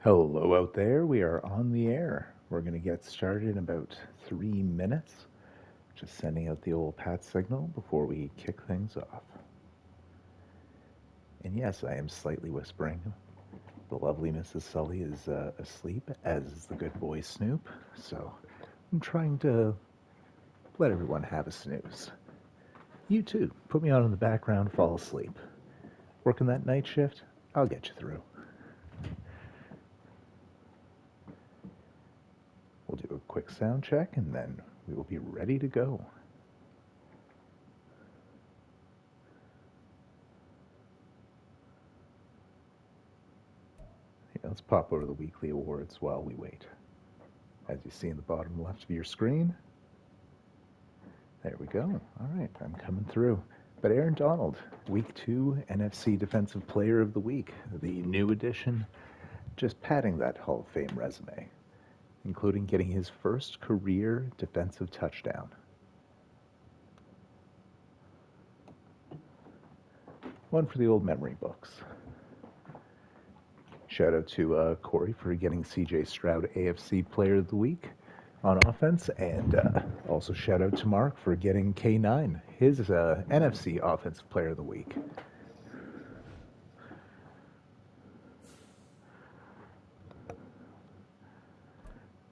Hello out there, we are on the air. We're going to get started in about 3 minutes. Just sending out the old pat signal before we kick things off. And yes, I am slightly whispering. The lovely Mrs. Sully is asleep, as is the good boy Snoop. So I'm trying to let everyone have a snooze. You too, put me on in the background, fall asleep. Working that night shift, I'll get you through. We'll do a quick sound check and then we will be ready to go. Yeah, let's pop over the weekly awards while we wait. As you see in the bottom left of your screen, there we go. All right, I'm coming through. But Aaron Donald, Week 2 NFC Defensive Player of the Week, the new addition, just padding that Hall of Fame resume, including getting his first career defensive touchdown. One for the old memory books. Shout out to Corey for getting CJ Stroud AFC Player of the Week on offense, and also shout out to Mark for getting K9, his NFC Offensive Player of the Week.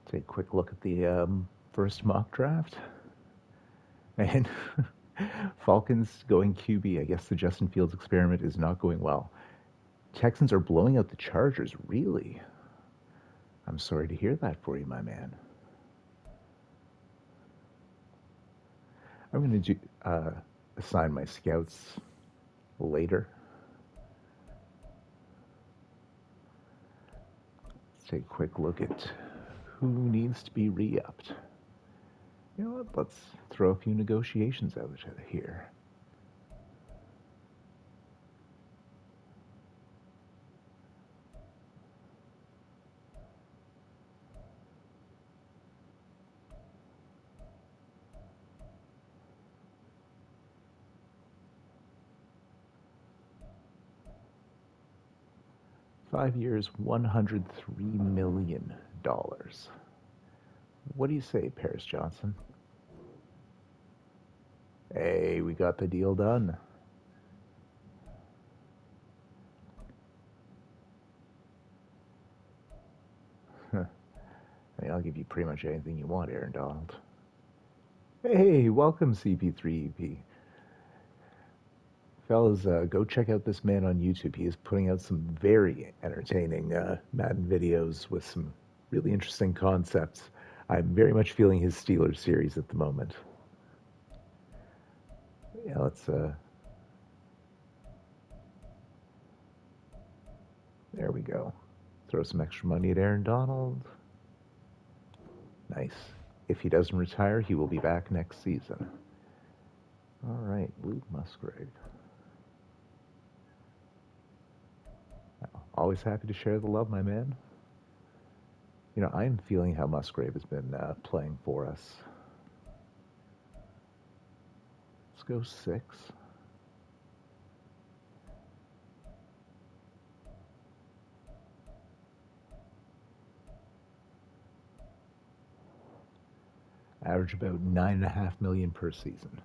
Take a quick look at the first mock draft. And Falcons going QB. I guess the Justin Fields experiment is not going well. Texans are blowing out the Chargers, really? I'm sorry to hear that for you, my man. I'm going to assign my scouts later. Let's take a quick look at who needs to be re-upped. You know what? Let's throw a few negotiations out here. $5 years, $103 million. What do you say, Paris Johnson? Hey, we got the deal done. I mean, I'll give you pretty much anything you want, Aaron Donald. Hey, welcome, CP3EP. Fellas, go check out this man on YouTube. He is putting out some very entertaining Madden videos with some really interesting concepts. I'm very much feeling his Steelers series at the moment. Yeah, let's... There we go. Throw some extra money at Aaron Donald. Nice. If he doesn't retire, he will be back next season. All right, Luke Musgrave. Always happy to share the love, my man. You know, I'm feeling how Musgrave has been playing for us. Let's go 6. Average about $9.5 million per season.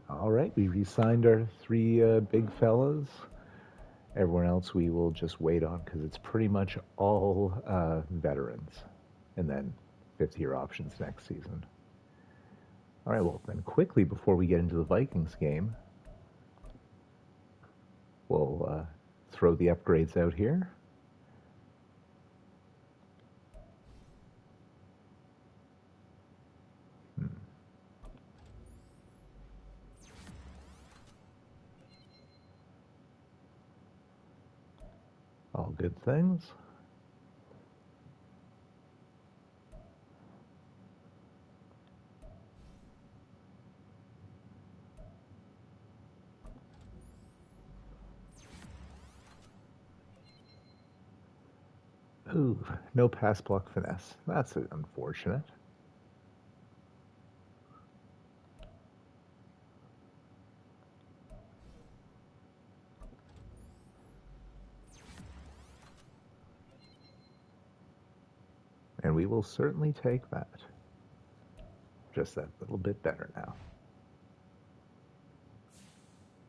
All right, we re-signed our 3 big fellas. Everyone else we will just wait on because it's pretty much all veterans. And then 5th-year options next season. All right, well, then quickly before we get into the Vikings game, we'll throw the upgrades out here. All good things. Ooh, no pass block finesse. That's unfortunate. And we will certainly take that. Just that little bit better now.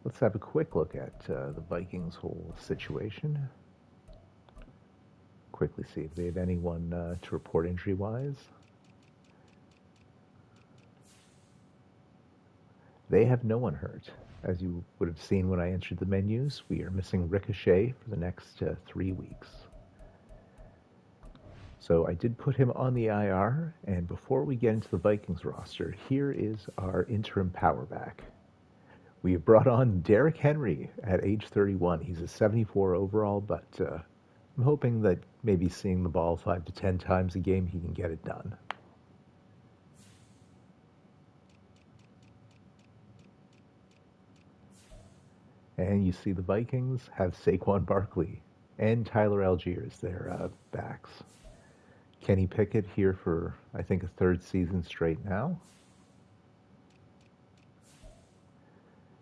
Let's have a quick look at the Vikings' whole situation. Quickly see if they have anyone to report injury-wise. They have no one hurt. As you would have seen when I entered the menus, we are missing Ricochet for the next 3 weeks. So I did put him on the IR, and before we get into the Vikings roster, here is our interim power back. We have brought on Derrick Henry at age 31. He's a 74 overall, but I'm hoping that maybe seeing the ball 5 to 10 times a game, he can get it done. And you see the Vikings have Saquon Barkley and Tyler Algier as their backs. Kenny Pickett here for, I think, a 3rd season straight now.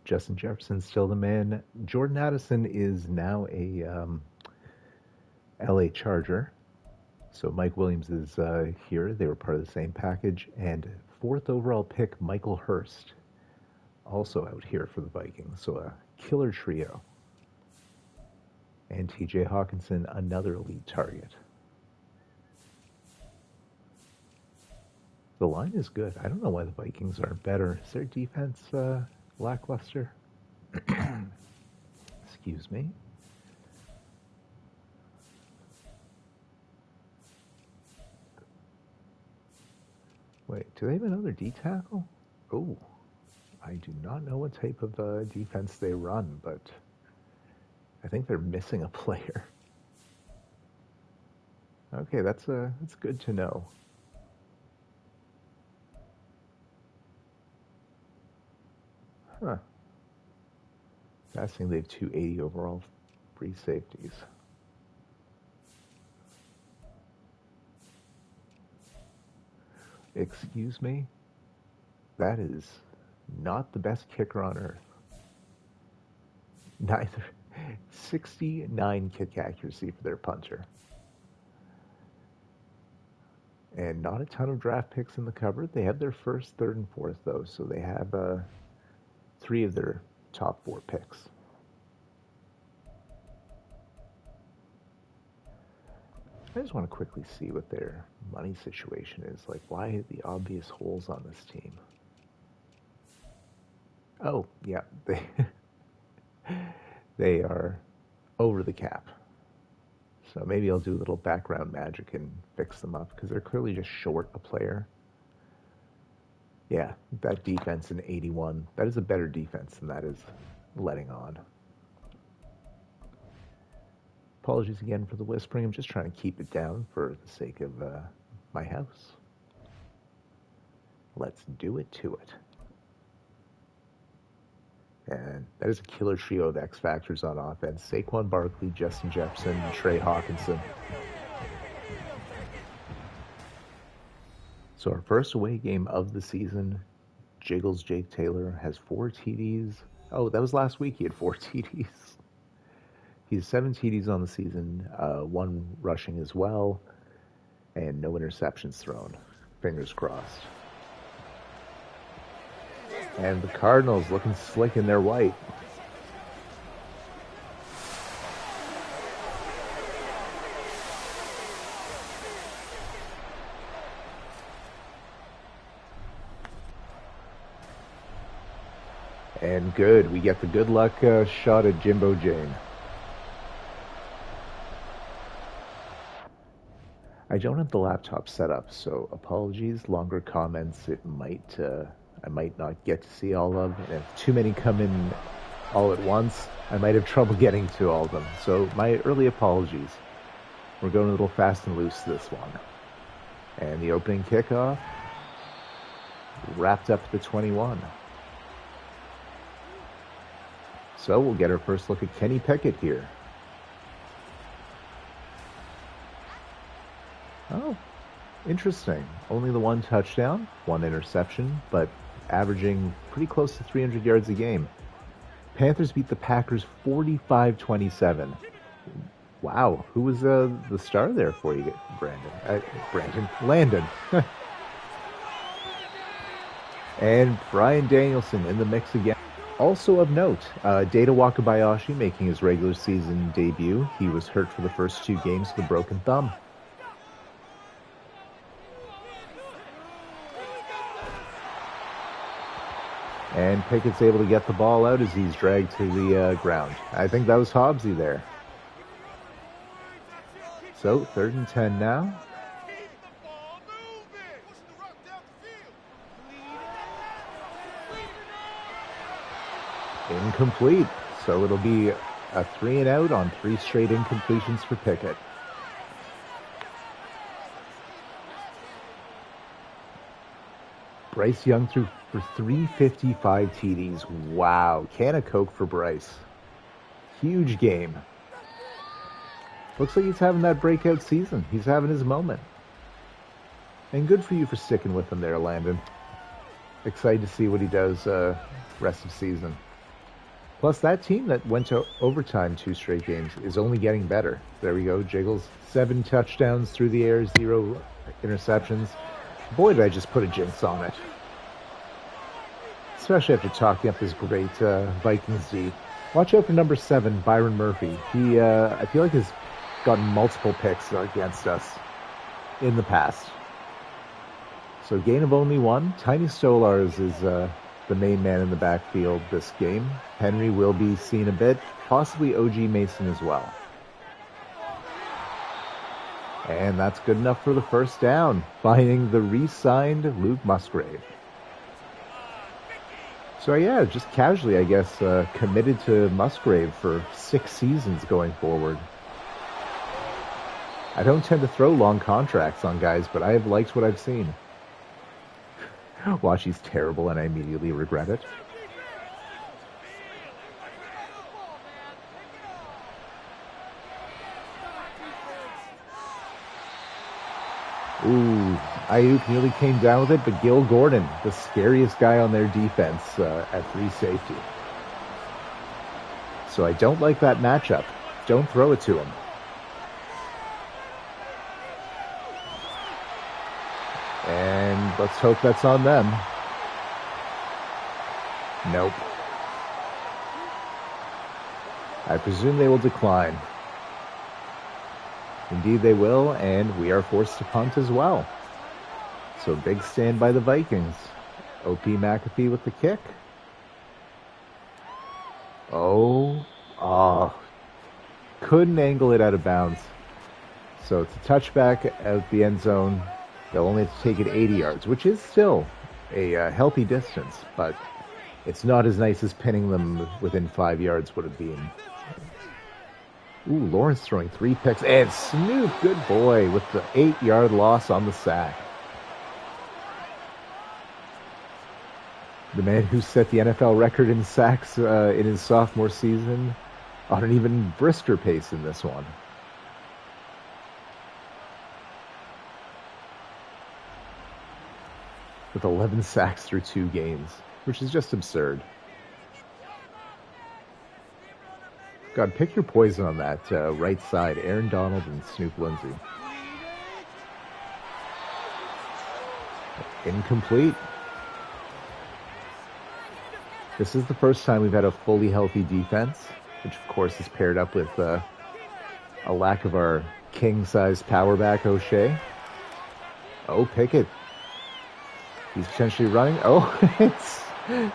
Justin Jefferson's still the man. Jordan Addison is now a LA Charger. So Mike Williams is here. They were part of the same package. And 4th overall pick, Michael Hurst, also out here for the Vikings. So a killer trio. And TJ Hawkinson, another elite target. The line is good. I don't know why the Vikings aren't better. Is their defense lackluster? Excuse me. Wait, do they have another D-tackle? Oh, I do not know what type of defense they run, but I think they're missing a player. Okay, that's good to know. Huh. Fascinating, they have 280 overall free safeties. Excuse me? That is not the best kicker on earth. Neither. 69 kick accuracy for their punter. And not a ton of draft picks in the cupboard. They have their 1st, 3rd, and 4th, though, so they have 3 of their top 4 picks. I just want to quickly see what their money situation is. Like, why the obvious holes on this team? Oh, yeah, they are over the cap. So maybe I'll do a little background magic and fix them up, because they're clearly just short a player. Yeah, that defense in 81, that is a better defense than that is letting on. Apologies again for the whispering. I'm just trying to keep it down for the sake of my house. Let's do it to it. And that is a killer trio of X Factors on offense. Saquon Barkley, Justin Jefferson, and Trey Hawkinson. So our first away game of the season, Jiggles Jake Taylor has 4 TDs. Oh, that was last week. He had 4 TDs. He has 7 TDs on the season, 1 rushing as well, and no interceptions thrown. Fingers crossed. And the Cardinals looking slick in their white. And good. We get the good luck shot at Jimbo Jane. I don't have the laptop set up, so apologies. Longer comments, I might not get to see all of. And if too many come in all at once, I might have trouble getting to all of them. So my early apologies. We're going a little fast and loose this one. And the opening kickoff wrapped up at the 21. So we'll get our first look at Kenny Pickett here. Oh, interesting. Only the 1 touchdown, 1 interception, but averaging pretty close to 300 yards a game. Panthers beat the Packers 45-27. Wow, who was the star there for you, Landon. And Brian Danielson in the mix again. Also of note, Data Wakabayashi making his regular season debut. He was hurt for the first 2 games with a broken thumb. And Pickett's able to get the ball out as he's dragged to the ground. I think that was Hobbsy there. So, 3rd and 10 now. Incomplete. So it'll be a 3 and out on 3 straight incompletions for Pickett. Bryce Young threw for 355 TDs. Wow. Can of Coke for Bryce. Huge game. Looks like he's having that breakout season. He's having his moment. And good for you for sticking with him there, Landon. Excited to see what he does rest of season. Plus, that team that went to overtime 2 straight games is only getting better. There we go. Jiggles, 7 touchdowns through the air, 0 interceptions. Boy, did I just put a jinx on it. Especially after talking up this great Vikings D. Watch out for number 7, Byron Murphy. He, I feel like, has gotten multiple picks against us in the past. So gain of only 1. Tiny Stolars is the main man in the backfield this game. Henry will be seen a bit, possibly OG Mason as well. And that's good enough for the first down, finding the re-signed Luke Musgrave. So yeah, just casually, I guess, committed to Musgrave for 6 seasons going forward. I don't tend to throw long contracts on guys, but I have liked what I've seen. Watch, he's terrible, and I immediately regret it. Ooh, Ayuk nearly came down with it, but Gil Gordon, the scariest guy on their defense at free safety. So I don't like that matchup. Don't throw it to him. And let's hope that's on them. Nope. I presume they will decline. Indeed they will, and we are forced to punt as well. So big stand by the Vikings. OP McAfee with the kick. Couldn't angle it out of bounds. So it's a touchback out the end zone. They'll only have to take it 80 yards, which is still a healthy distance, but it's not as nice as pinning them within 5 yards would have been. Ooh, Lawrence throwing 3 picks, and Snoop, good boy, with the 8-yard loss on the sack. The man who set the NFL record in sacks in his sophomore season on an even brisker pace in this one. With 11 sacks through 2 games, which is just absurd. God, pick your poison on that right side. Aaron Donald and Snoop Lindsay. Incomplete. This is the first time we've had a fully healthy defense, which of course is paired up with a lack of our king-size power back, O'Shea. Oh, Pickett. He's potentially running.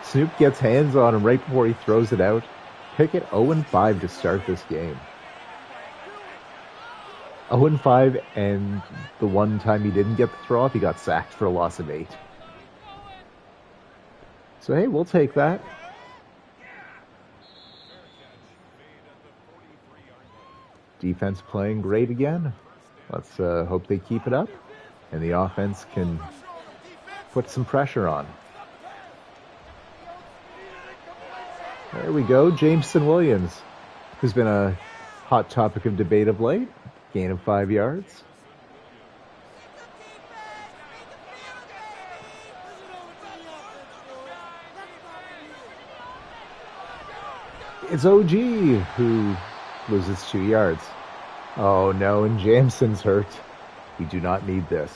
Snoop gets hands on him right before he throws it out. Pickett 0-5 to start this game. 0-5, and the one time he didn't get the throw off, he got sacked for a loss of 8. So hey, we'll take that. Defense playing great again. Let's hope they keep it up, and the offense can put some pressure on. There we go. Jameson Williams, who's been a hot topic of debate of late. Gain of 5 yards. It's OG who loses 2 yards. Oh no, and Jameson's hurt. We do not need this.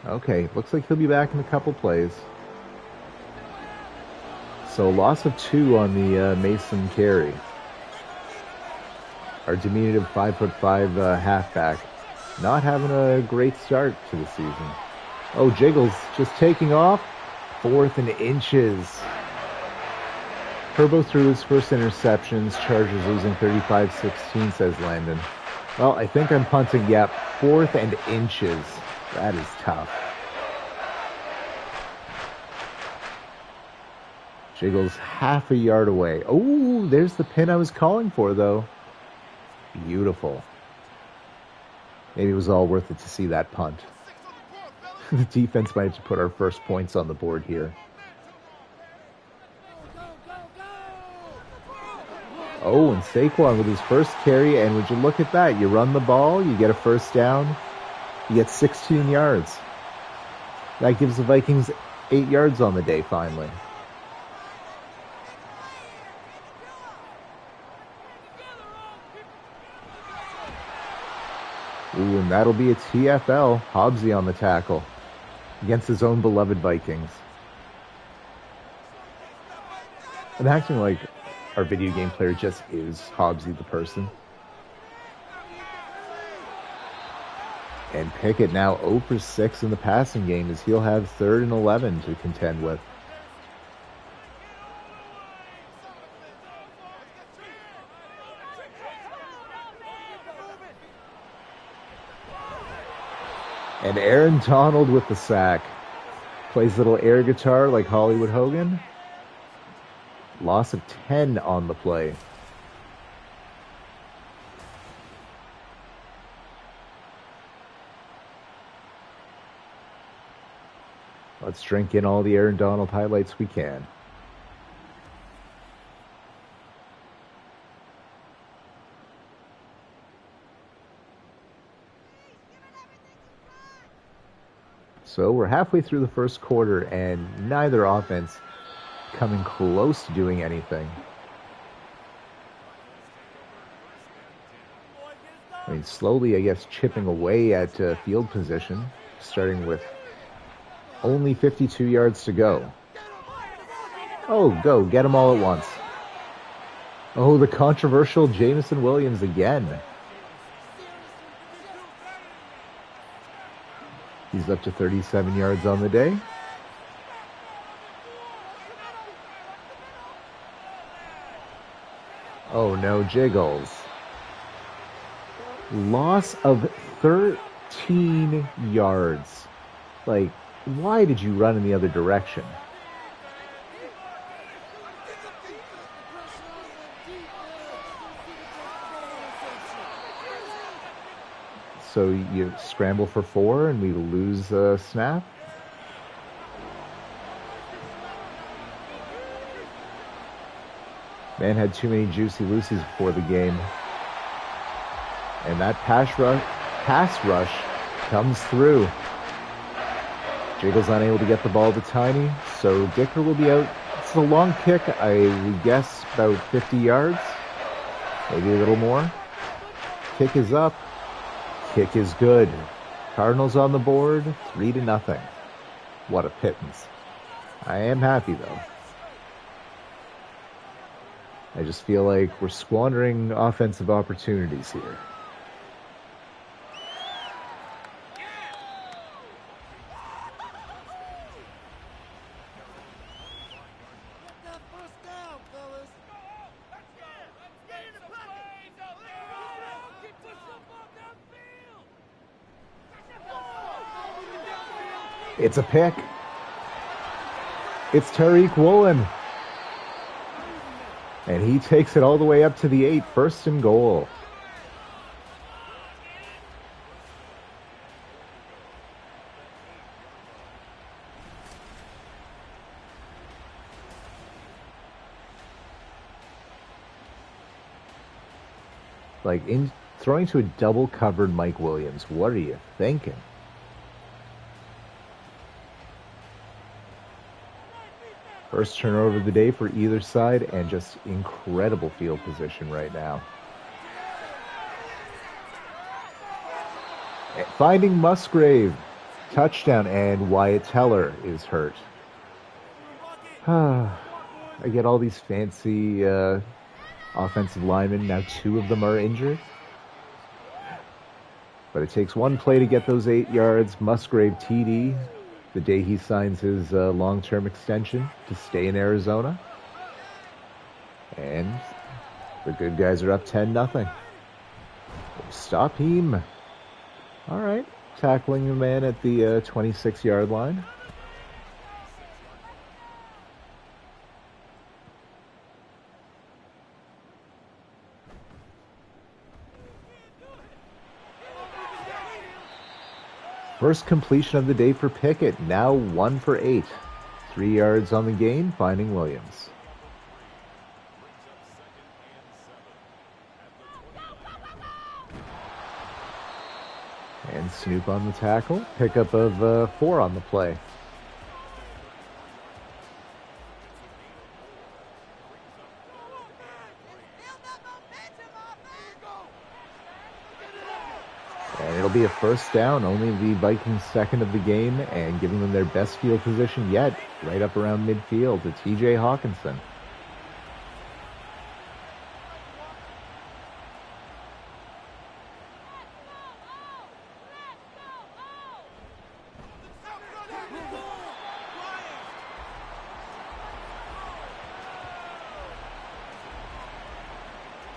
Okay, looks like he'll be back in a couple plays. So loss of 2 on the Mason carry. Our diminutive 5'5" halfback not having a great start to the season. Oh, Jiggles just taking off. 4th and inches. Herbo threw his first interceptions. Chargers losing 35-16, says Landon. Well, I think I'm punting. Yep, 4th and inches. That is tough. Jiggles half a yard away. Oh, there's the pin I was calling for, though. Beautiful. Maybe it was all worth it to see that punt. The defense might have to put our first points on the board here. Oh, and Saquon with his first carry, and would you look at that? You run the ball, you get a first down, you get 16 yards. That gives the Vikings 8 yards on the day, finally. Ooh, and that'll be a TFL. Hobbsy on the tackle against his own beloved Vikings. I'm acting like our video game player just is Hobbsy the person. And Pickett now 0 for 6 in the passing game as he'll have 3rd and 11 to contend with. And Aaron Donald with the sack. Plays little air guitar like Hollywood Hogan. Loss of 10 on the play. Let's drink in all the Aaron Donald highlights we can. So we're halfway through the first quarter, and neither offense coming close to doing anything. I mean, slowly, I guess, chipping away at field position, starting with only 52 yards to go. Oh, go, get them all at once. Oh, the controversial Jameson Williams again. He's up to 37 yards on the day. Oh no, Jiggles. Loss of 13 yards. Like, why did you run in the other direction? So you scramble for 4 and we lose a snap? Man had too many juicy loosies before the game. And that pass rush comes through. Jiggles unable to get the ball to Tiny, so Dicker will be out. It's a long kick, I would guess about 50 yards, maybe a little more. Kick is up. Kick is good. Cardinals on the board, 3-0. What a pittance. I am happy though. I just feel like we're squandering offensive opportunities here. It's a pick. It's Tariq Woolen. And he takes it all the way up to the 8, 1st and goal. Like, in throwing to a double-covered Mike Williams, what are you thinking? First turnover of the day for either side, and just incredible field position right now. Finding Musgrave. Touchdown, and Wyatt Teller is hurt. I get all these fancy offensive linemen. Now 2 of them are injured. But it takes one play to get those 8 yards. Musgrave TD the day he signs his long-term extension to stay in Arizona. And the good guys are up 10-0. Stop him. All right. Tackling the man at the 26-yard line. First completion of the day for Pickett, now 1 for 8. 3 yards on the gain, finding Williams. And Snoop on the tackle, pickup of 4 on the play. And it'll be a first down, only the Vikings' second of the game, and giving them their best field position yet, right up around midfield to TJ Hawkinson.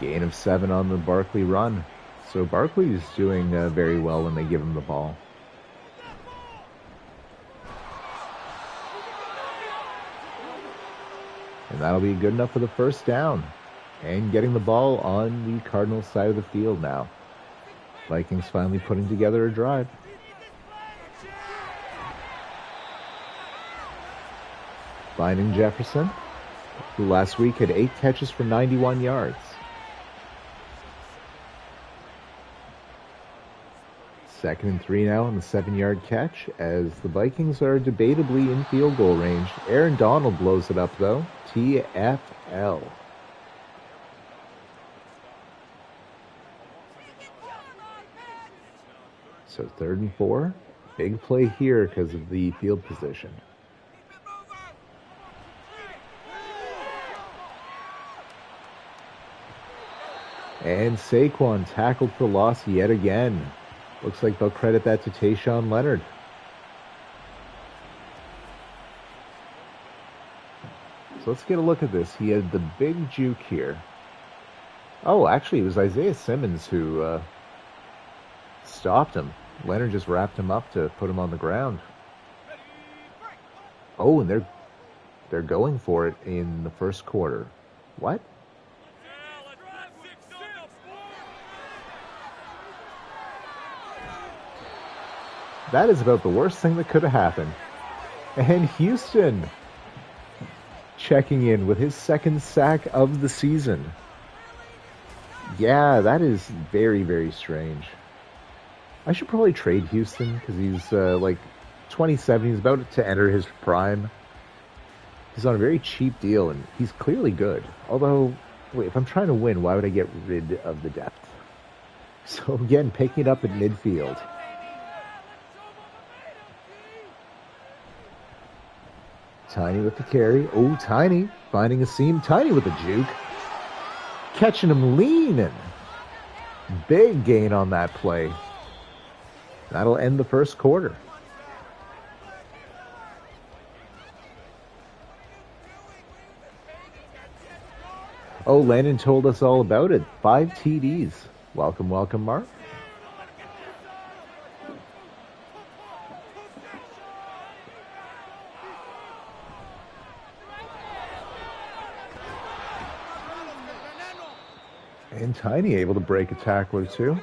Gain of 7 on the Barkley run. So Barkley is doing very well when they give him the ball. And that'll be good enough for the first down. And getting the ball on the Cardinals side of the field now. Vikings finally putting together a drive. Finding Jefferson, who last week had 8 catches for 91 yards. Second and 3 now on the 7-yard catch as the Vikings are debatably in field goal range. Aaron Donald blows it up though. TFL. So 3rd and 4. Big play here because of the field position. And Saquon tackled for loss yet again. Looks like they'll credit that to Tayshawn Leonard. So let's get a look at this. He had the big juke here. Oh, actually, it was Isaiah Simmons who stopped him. Leonard just wrapped him up to put him on the ground. Oh, and they're going for it in the first quarter. What? That is about the worst thing that could have happened. And Houston checking in with his 2nd sack of the season. Yeah, that is very, very strange. I should probably trade Houston because he's like 27. He's about to enter his prime. He's on a very cheap deal and he's clearly good. Although, wait, if I'm trying to win, why would I get rid of the depth? So again, picking it up at midfield. Tiny with the carry. Oh, Tiny finding a seam. Tiny with a juke. Catching him leaning. Big gain on that play. That'll end the first quarter. Oh, Landon told us all about it. 5 TDs. Welcome, welcome, Mark. And Tiny able to break a tackle or 2.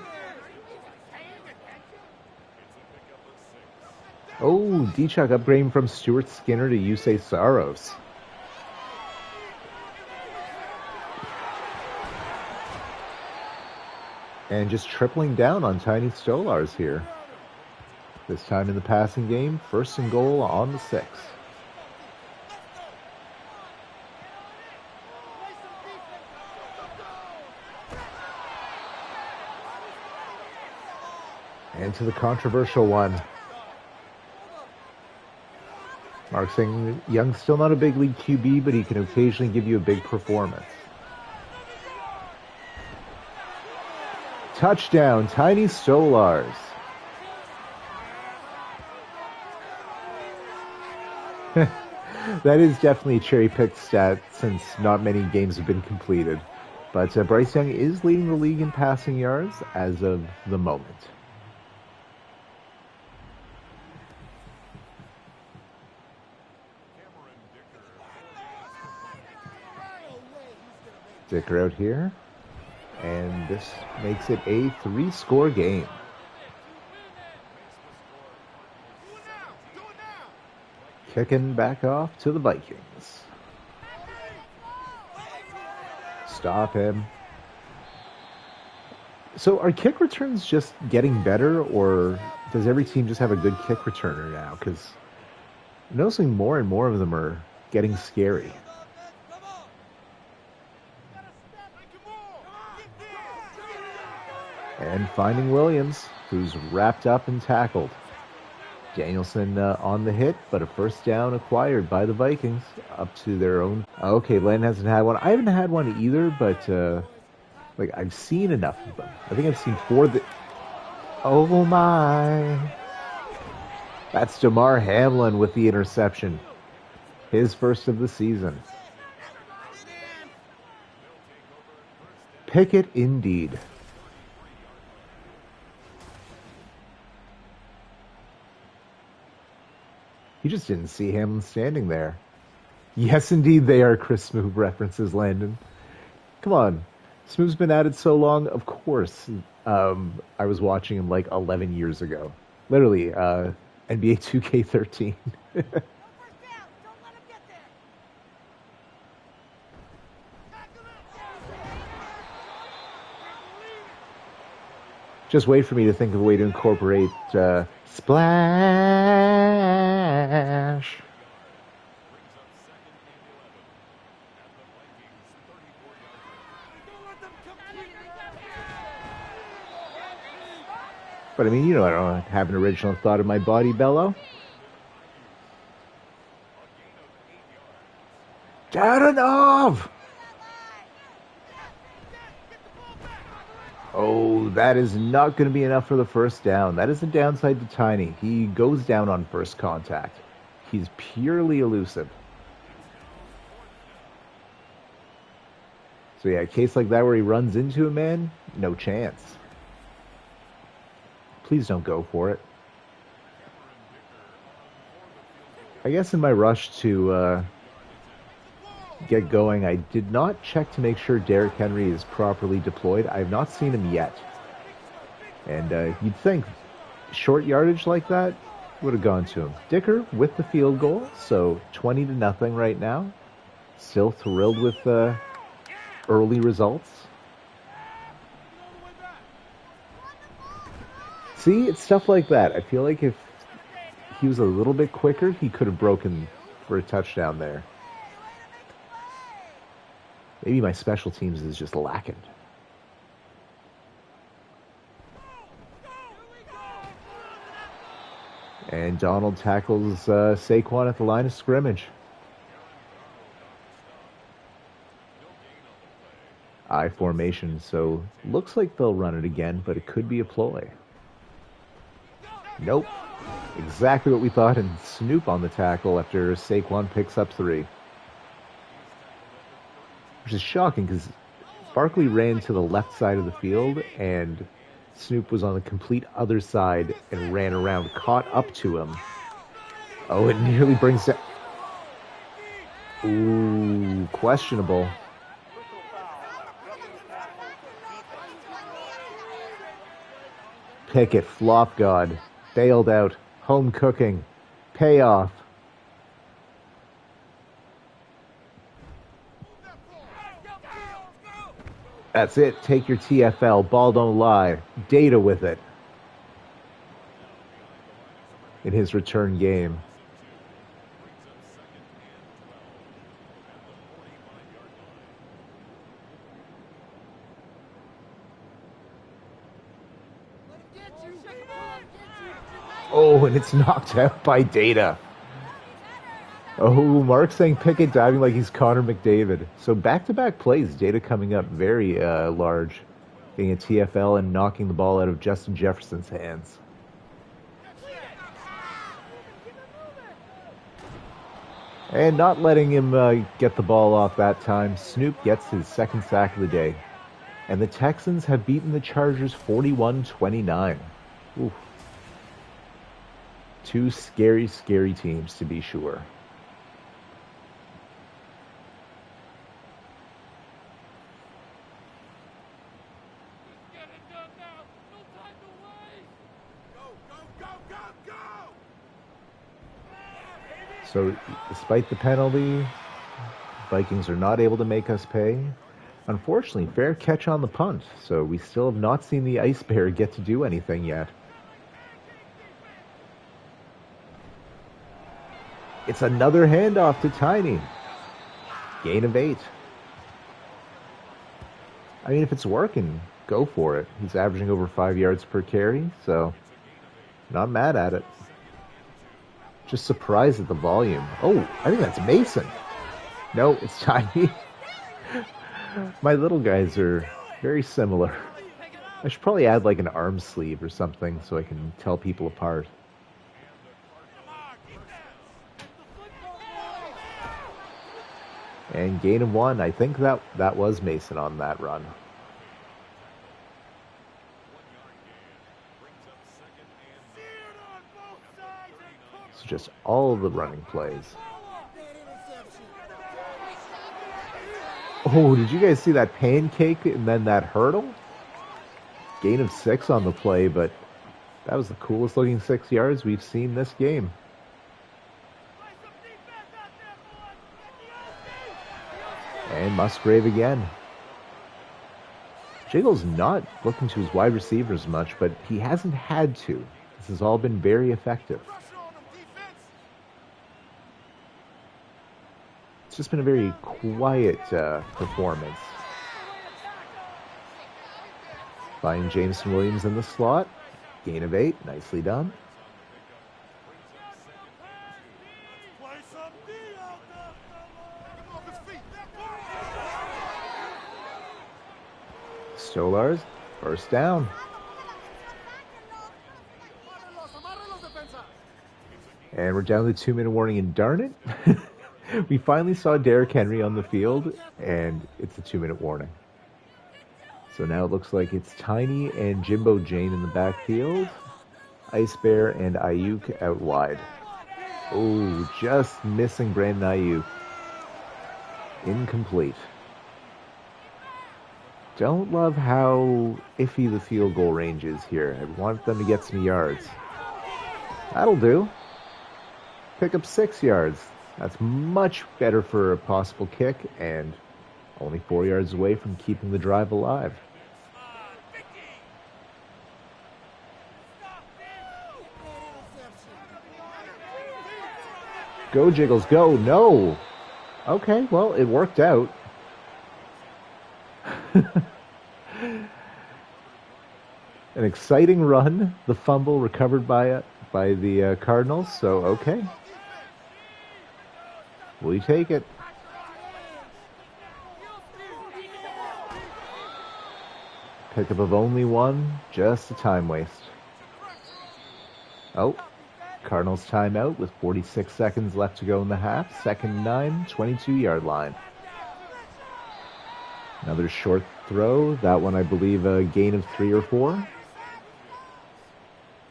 Oh, D-Chuck upgrading from Stuart Skinner to Yusei Saros. And just tripling down on Tiny Stolars here. This time in the passing game, 1st and goal on the 6. And to the controversial one. Mark saying Young's still not a big league QB, but he can occasionally give you a big performance. Touchdown, Tiny Stolars. That is definitely a cherry-picked stat since not many games have been completed. But Bryce Young is leading the league in passing yards as of the moment. Dicker out here. And this makes it a 3-score game. Kicking back off to the Vikings. Stop him. So are kick returns just getting better, or does every team just have a good kick returner now? Because I'm noticing more and more of them are getting scary. And finding Williams, who's wrapped up and tackled. Danielson on the hit, but a first down acquired by the Vikings up to their own. Okay, Len hasn't had one. I haven't had one either, but like I've seen enough of them. I think I've seen 4 that. Oh my! That's Damar Hamlin with the interception, his first of the season. Pickett indeed. You just didn't see Hamlin standing there. Yes, indeed, they are Chris Smoove references, Landon. Come on. Smoove's been at it so long, of course. I was watching him like 11 years ago. Literally, NBA 2K13. Just wait for me to think of a way to incorporate splash. But I mean, you know, I don't have an original thought in my body, Bello. Dadanov! Oh, that is not going to be enough for the first down. That is the downside to Tiny. He goes down on first contact. He's purely elusive. So yeah, a case like that where he runs into a man, no chance. Please don't go for it. I guess in my rush to get going, I did not check to make sure Derrick Henry is properly deployed. I have not seen him yet. And you'd think short yardage like that would have gone to him. Dicker with the field goal, so 20-0 right now. Still thrilled with early results. See, it's stuff like that. I feel like if he was a little bit quicker, he could have broken for a touchdown there. Maybe my special teams is just lacking. And Donald tackles Saquon at the line of scrimmage. I formation, so looks like they'll run it again, but it could be a ploy. Nope. Exactly what we thought, and Snoop on the tackle after Saquon picks up 3. Which is shocking because Barkley ran to the left side of the field and Snoop was on the complete other side and ran around, caught up to him. Oh, it nearly brings down. Ooh, questionable. Pickett, flop god, bailed out, home cooking, payoff. That's it. Take your TFL. Ball don't lie. Data with it. In his return game. Oh, and it's knocked out by Data. Oh, Mark saying Pickett diving like he's Connor McDavid. So back-to-back plays, Data coming up very large, getting a TFL and knocking the ball out of Justin Jefferson's hands. And not letting him get the ball off that time, Snoop gets his second sack of the day. And the Texans have beaten the Chargers 41-29. Oof. Two scary, scary teams, to be sure. So, despite the penalty, Vikings are not able to make us pay. Unfortunately, fair catch on the punt, so we still have not seen the Ice Bear get to do anything yet. It's another handoff to Tiny. Gain of 8. I mean, if it's working, go for it. He's averaging over 5 yards per carry, so not mad at it. Just surprised at the volume. Oh, I think that's Mason. No, it's Tiny. My little guys are very similar. I should probably add like an arm sleeve or something so I can tell people apart. And gain of 1. I think that was Mason on that run. So just all of the running plays. Oh, did you guys see that pancake and then that hurdle? Gain of 6 on the play, but that was the coolest looking 6 yards we've seen this game. And Musgrave again. Jiggle's not looking to his wide receivers much, but he hasn't had to. This has all been very effective. It's just been a very quiet performance. Find Jameson Williams in the slot. Gain of 8. Nicely done. Stolars, first down. And we're down to the 2-minute warning, and darn it, we finally saw Derrick Henry on the field, and it's a 2-minute warning. So now it looks like it's Tiny and Jimbo Jane in the backfield. Ice Bear and Ayuk out wide. Oh, just missing Brandon Ayuk. Incomplete. Don't love how iffy the field goal range is here. I want them to get some yards. That'll do. Pick up 6 yards. That's much better for a possible kick, and only 4 yards away from keeping the drive alive. Go, Jiggles, go. No. Okay, well, it worked out. An exciting run. The fumble recovered by the Cardinals. So, okay. We take it. Pickup of only 1. Just a time waste. Oh. Cardinals timeout with 46 seconds left to go in the half. 2nd and 9, 22-yard line. Another short throw. That one, I believe, a gain of 3 or 4.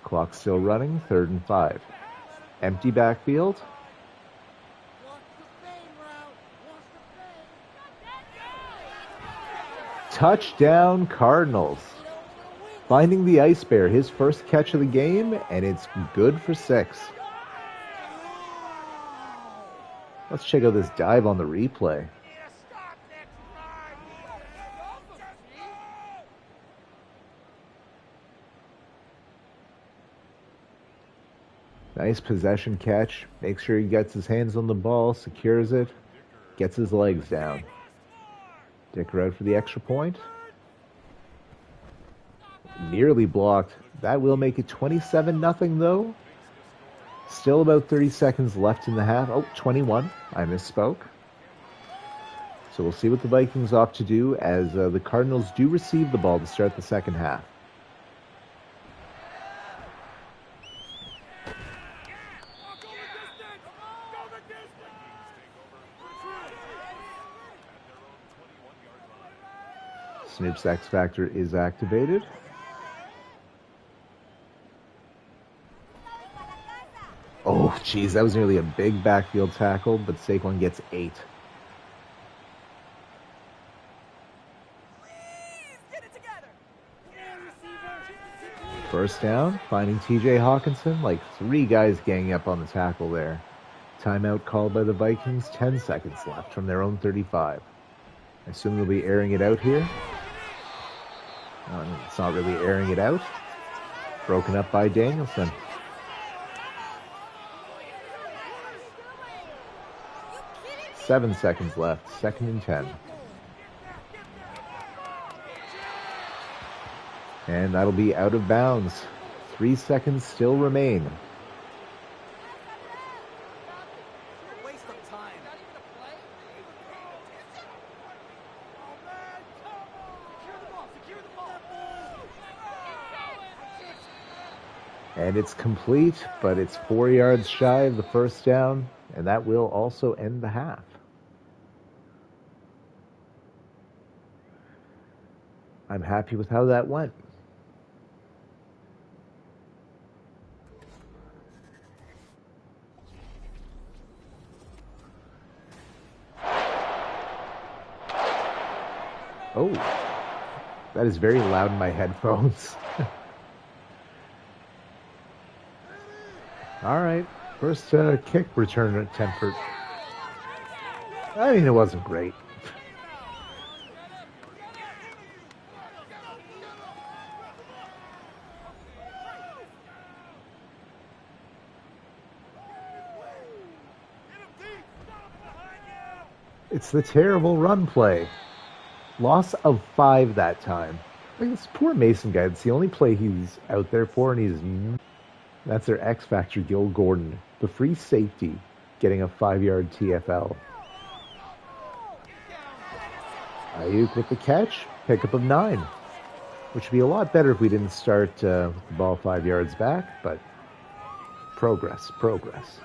Clock still running. 3rd and 5. Empty backfield. Touchdown, Cardinals. Finding the Ice Bear, his first catch of the game, and it's good for 6. Let's check out this dive on the replay. Nice possession catch. Makes sure he gets his hands on the ball, secures it, gets his legs down. Dicker out for the extra point. Nearly blocked. That will make it 27-0, though. Still about 30 seconds left in the half. Oh, 21. I misspoke. So we'll see what the Vikings opt to do as the Cardinals do receive the ball to start the second half. Snoop's X Factor is activated. Oh, geez, that was nearly a big backfield tackle, but Saquon gets 8. First down, finding TJ Hawkinson, like 3 guys ganging up on the tackle there. Timeout called by the Vikings, 10 seconds left from their own 35. I assume they'll be airing it out here. It's not really airing it out. Broken up by Danielson. Seven seconds left, 2nd and 10. And that'll be out of bounds. 3 seconds still remain. And it's complete, but it's 4 yards shy of the first down, and that will also end the half. I'm happy with how that went. Oh, that is very loud in my headphones. All right, first kick return attempt for... I mean, it wasn't great. It's the terrible run play. Loss of 5 that time. Like this poor Mason guy, it's the only play he's out there for, and he's... That's their X Factor, Gil Gordon. The free safety getting a 5-yard TFL. Ayuk with the catch. Pickup of 9. Which would be a lot better if we didn't start with the ball 5 yards back, but progress, progress.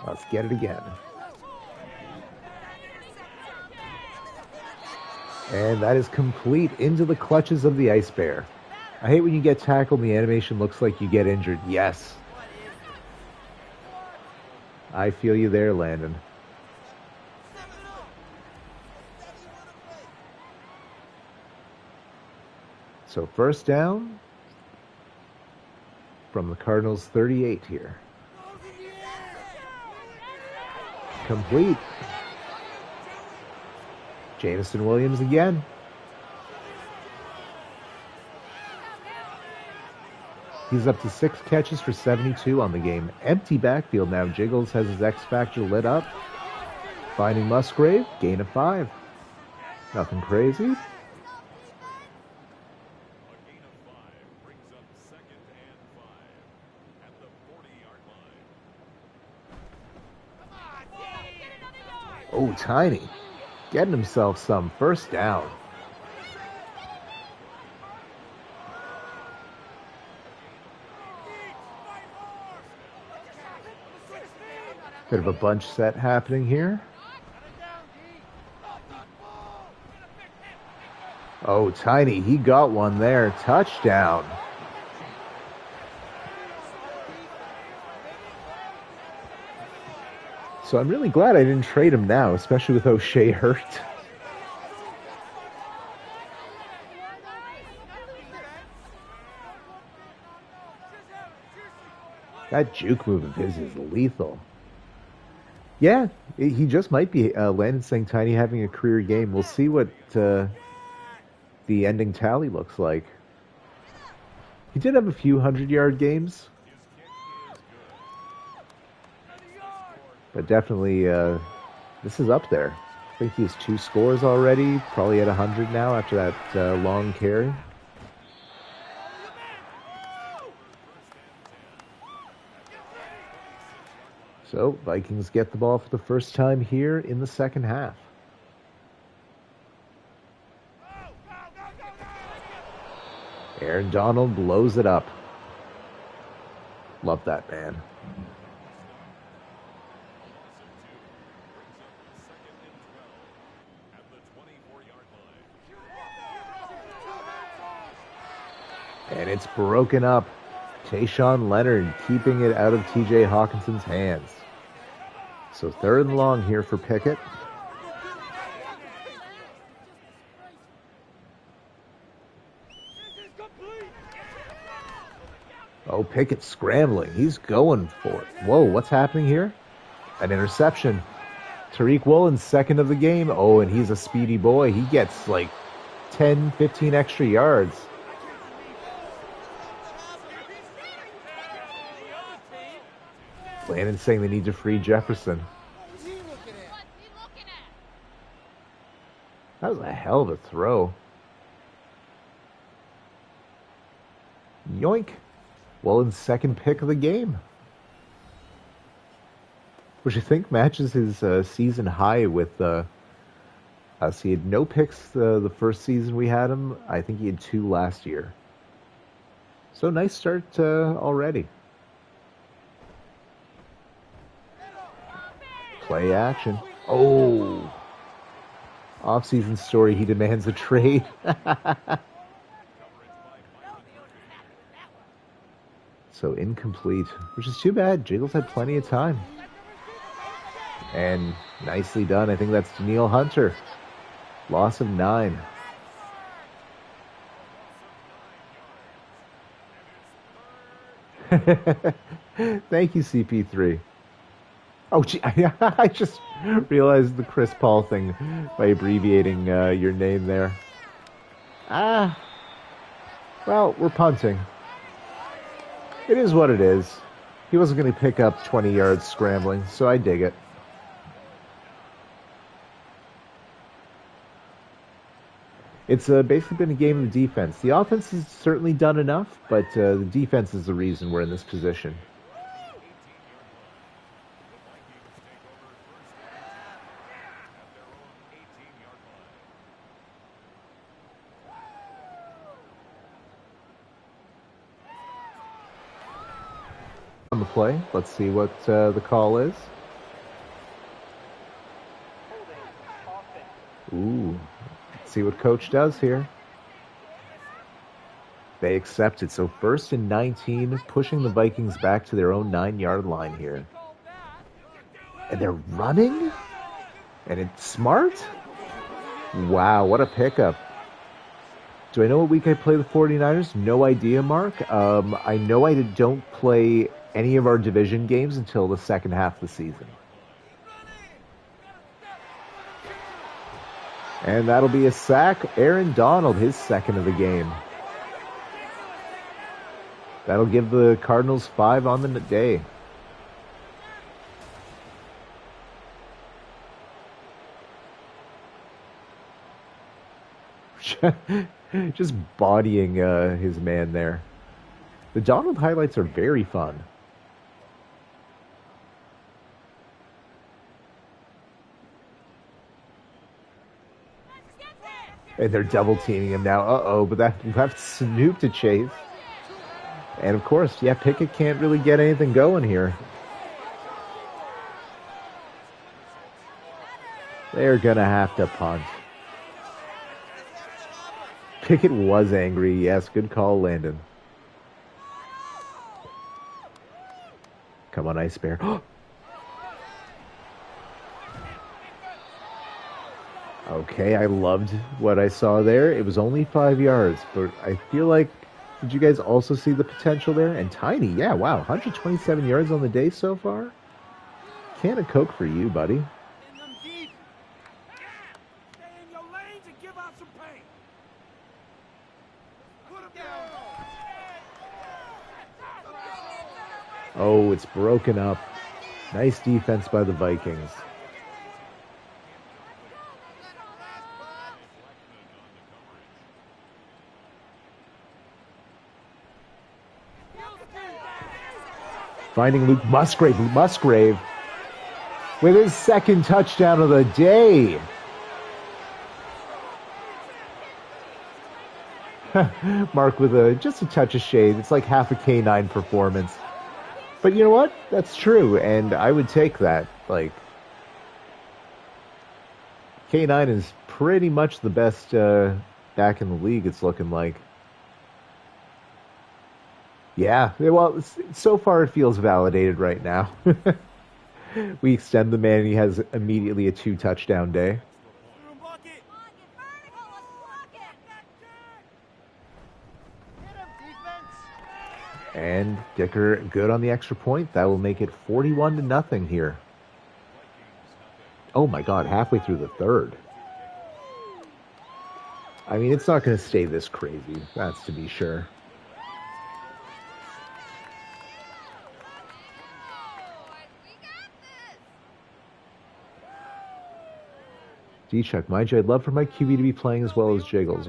Let's get it again. And that is complete into the clutches of the Ice Bear. I hate when you get tackled and the animation looks like you get injured. Yes. I feel you there, Landon. So first down from the Cardinals 38 here. Complete. Jameson Williams again. He's up to 6 catches for 72 on the game. Empty backfield now. Jiggles has his X Factor lit up. Finding Musgrave. Gain of 5. Nothing crazy. Oh, Tiny. Getting himself some first down. Bit of a bunch set happening here. Oh, Tiny, he got one there. Touchdown. So I'm really glad I didn't trade him now, especially with O'Shea hurt. That juke move of his is lethal. Yeah, he just might be Landon saying Tiny having a career game. We'll see what the ending tally looks like. He did have a few 100-yard games. But definitely, this is up there. I think he has 2 scores already. Probably at 100 now after that long carry. So, Vikings get the ball for the first time here in the second half. Aaron Donald blows it up. Love that man. And it's broken up. Tayshawn Leonard keeping it out of TJ Hawkinson's hands. So 3rd and long here for Pickett. Oh, Pickett scrambling. He's going for it. Whoa, what's happening here? An interception. Tariq Woolen, 2nd of the game. Oh, and he's a speedy boy. He gets like 10, 15 extra yards. Landon saying they need to free Jefferson. That was a hell of a throw. Yoink. Woolen's 2nd pick of the game. Which I think matches his season high with us. He had no picks the first season we had him. I think he had 2 last year. So nice start already. Play action. Oh. Off-season story, he demands a trade. So incomplete, which is too bad. Jiggles had plenty of time. And nicely done. I think that's Daniil Hunter. Loss of 9. Thank you, CP3. Oh, gee, I just realized the Chris Paul thing by abbreviating your name there. Well, we're punting. It is what it is. He wasn't going to pick up 20 yards scrambling, so I dig it. It's basically been a game of defense. The offense has certainly done enough, but the defense is the reason we're in this position. On the play. Let's see what the call is. Ooh. Let's see what coach does here. They accept it. So 1st and 19, pushing the Vikings back to their own 9-yard line here. And they're running? And it's smart? Wow, what a pickup. Do I know what week I play the 49ers? No idea, Mark. I know I don't play any of our division games until the second half of the season. And that'll be a sack. Aaron Donald, his 2nd of the game. That'll give the Cardinals 5 on the day. Just bodying his man there. The Donald highlights are very fun. And they're double teaming him now. Uh-oh, but that left Snoop to chase. And of course, yeah, Pickett can't really get anything going here. They're going to have to punt. Pickett was angry. Yes, good call, Landon. Come on, Ice Bear. Okay, I loved what I saw there. It was only 5 yards, but I feel like, did you guys also see the potential there? And Tiny, yeah, wow, 127 yards on the day so far. Can of Coke for you, buddy. Oh, it's broken up. Nice defense by the Vikings. Finding Luke Musgrave. Musgrave with his second touchdown of the day. Mark with just a touch of shade. It's like half a K9 performance. But you know what? That's true, and I would take that. Like, K9 is pretty much the best back in the league, it's looking like. Yeah, well, so far it feels validated right now. We extend the man, and he has immediately a 2-touchdown day. And Dicker good on the extra point. That will make it 41-0 here. Oh my God, halfway through the third. I mean, it's not going to stay this crazy, that's to be sure. D-Chuck, mind you, I'd love for my QB to be playing as well as Jiggles.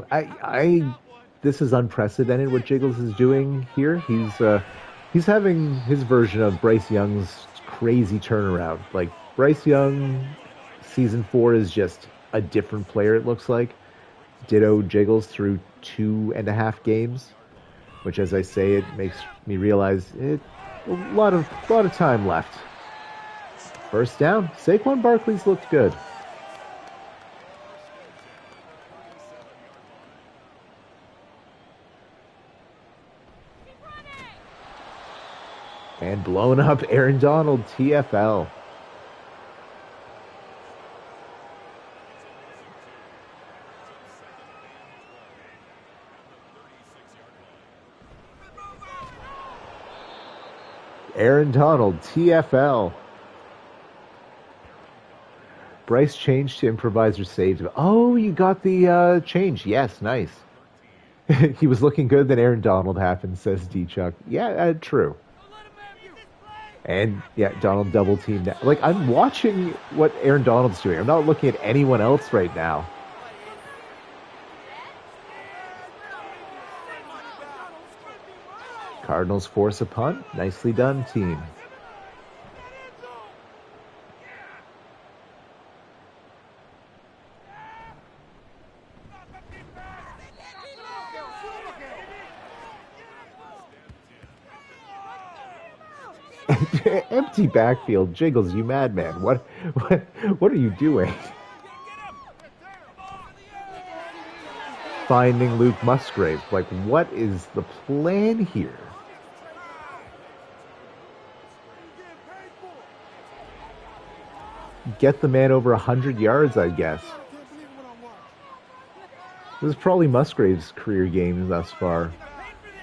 This is unprecedented what Jiggles is doing here. He's having his version of Bryce Young's crazy turnaround. Like, Bryce Young, season 4 is just a different player, it looks like. Ditto Jiggles through 2.5 games, which, as I say, it makes me realize a lot of time left. First down. Saquon Barkley's looked good. And blown up Aaron Donald, TFL. Aaron Donald, TFL. Bryce changed to improviser saved. Oh, you got the change. Yes, nice. He was looking good, then Aaron Donald happened, says D-Chuck. Yeah, true. And, yeah, Donald double teamed. Like, I'm watching what Aaron Donald's doing. I'm not looking at anyone else right now. Cardinals force a punt. Nicely done, team. Empty backfield. Jiggles, you madman. What are you doing? Finding Luke Musgrave. Like, what is the plan here? Get the man over 100 yards, I guess. This is probably Musgrave's career game thus far.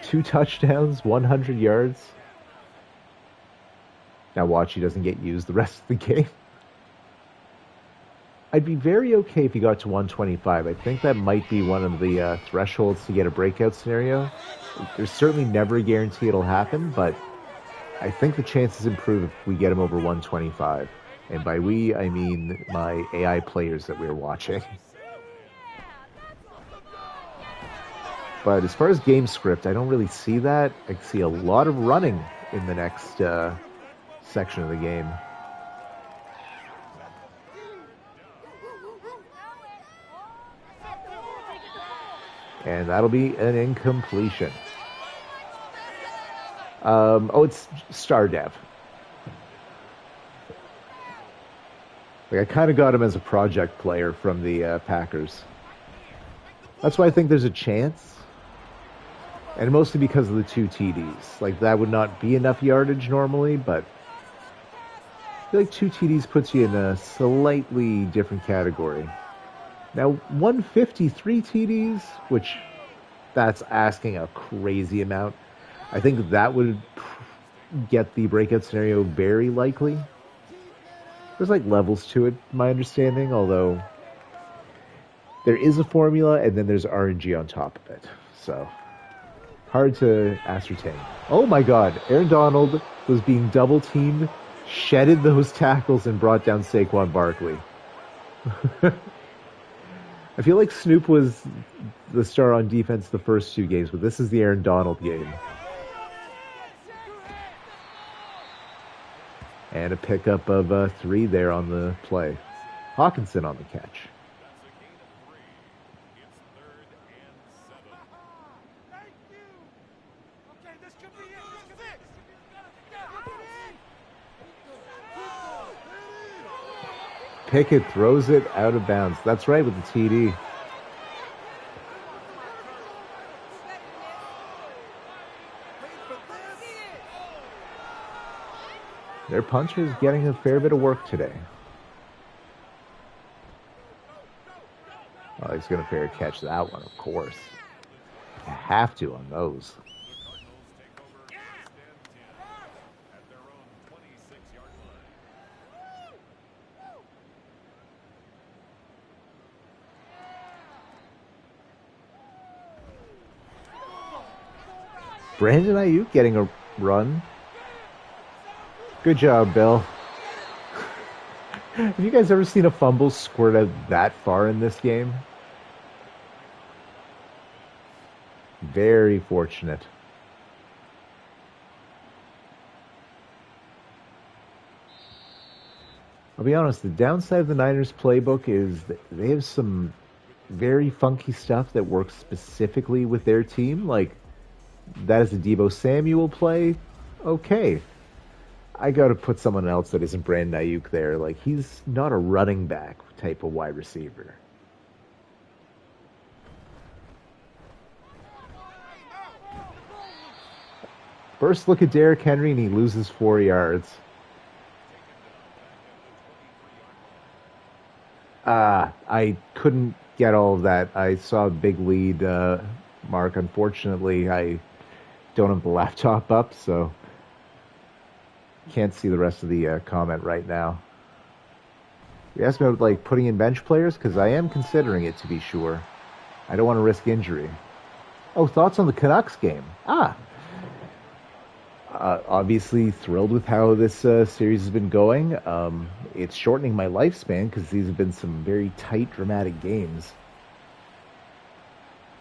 2 touchdowns, 100 yards. Now watch, he doesn't get used the rest of the game. I'd be very okay if he got to 125. I think that might be one of the thresholds to get a breakout scenario. There's certainly never a guarantee it'll happen, but I think the chances improve if we get him over 125. And by we, I mean my AI players that we're watching. But as far as game script, I don't really see that. I see a lot of running in the next section of the game. And that'll be an incompletion. It's Star Dev. Like, I kind of got him as a project player from the Packers. That's why I think there's a chance. And mostly because of the 2 TDs. Like, that would not be enough yardage normally, but I feel like 2 TDs puts you in a slightly different category. Now, 153 TDs, which that's asking a crazy amount. I think that would get the breakout scenario very likely. There's like levels to it, my understanding, although there is a formula and then there's RNG on top of it. So, hard to ascertain. Oh my God, Aaron Donald was being double teamed, shedded those tackles, and brought down Saquon Barkley. I feel like Snoop was the star on defense the first 2 games, but this is the Aaron Donald game. And a pickup of 3 there on the play. Hawkinson on the catch. Pickett throws it out of bounds. That's right, with the TD. Their puncher is getting a fair bit of work today. Oh, he's going to fair catch that one, of course. You have to on those. Brandon Ayuk getting a run. Good job, Bill. Have you guys ever seen a fumble squirt out that far in this game? Very fortunate. I'll be honest, the downside of the Niners playbook is that they have some very funky stuff that works specifically with their team. Like, that is a Deebo Samuel play. Okay. I got to put someone else that isn't Brandon Ayuk there. Like, he's not a running back type of wide receiver. First look at Derrick Henry, and he loses 4 yards. I couldn't get all of that. I saw a big lead, Mark. Unfortunately, I don't have the laptop up, so can't see the rest of the comment right now. You asked me about like putting in bench players because I am considering it, to be sure. I don't want to risk injury. Oh, thoughts on the Canucks game? Obviously thrilled with how this series has been going. It's shortening my lifespan because these have been some very tight, dramatic games.